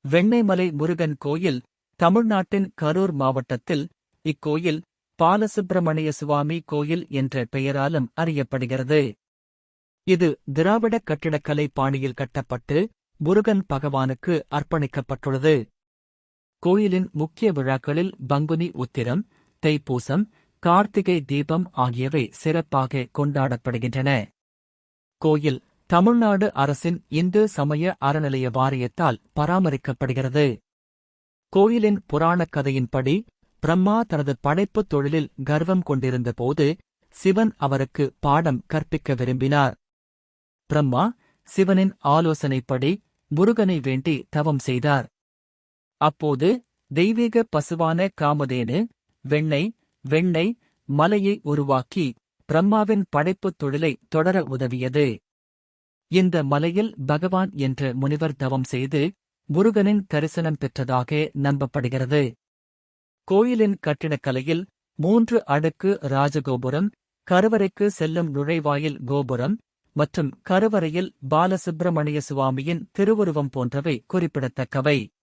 வெண்ணெய்மலை முருகன் கோயில் தமிழ்நாட்டின் கரூர் மாவட்டத்தில் இக்கோயில் பாலசுப்பிரமணிய சுவாமி கோயில் என்ற பெயராலும் அறியப்படுகிறது. இது திராவிட கட்டிடக்கலை பாணியில் கட்டப்பட்டு முருகன் பகவானுக்கு அர்ப்பணிக்கப்பட்டுள்ளது. கோயிலின் முக்கிய விழாக்களில் பங்குனி உத்திரம், தைப்பூசம், கார்த்திகை தீபம் ஆகியவை சிறப்பாக கொண்டாடப்படுகின்றன. கோயில் தமிழ்நாடு அரசின் இந்து சமய அறநிலைய வாரியத்தால் பராமரிக்கப்படுகிறது. கோயிலின் புராணக் கதையின்படி பிரம்மா தனது படைப்புத் தொழிலில் கர்வம் கொண்டிருந்த போது சிவன் அவருக்கு பாடம் கற்பிக்க விரும்பினார். பிரம்மா சிவனின் ஆலோசனைப்படி முருகனை வேண்டி தவம் செய்தார். அப்போது தெய்வீக பசுவான காமதேனு வெண்ணெய் மலையை உருவாக்கி பிரம்மாவின் படைப்புத் தொழிலை தொடர உதவியது. இந்த மலையில் பகவான் என்ற முனிவர் தவம் செய்து முருகனின் தரிசனம் பெற்றதாக நம்பப்படுகிறது. கோயிலின் கட்டிடக்கலையில் 3 அடுக்கு ராஜகோபுரம், கருவறைக்கு செல்லும் நுழைவாயில் கோபுரம் மற்றும் கருவறையில் பாலசுப்பிரமணிய சுவாமியின் திருவுருவம் போன்றவை குறிப்பிடத்தக்கவை.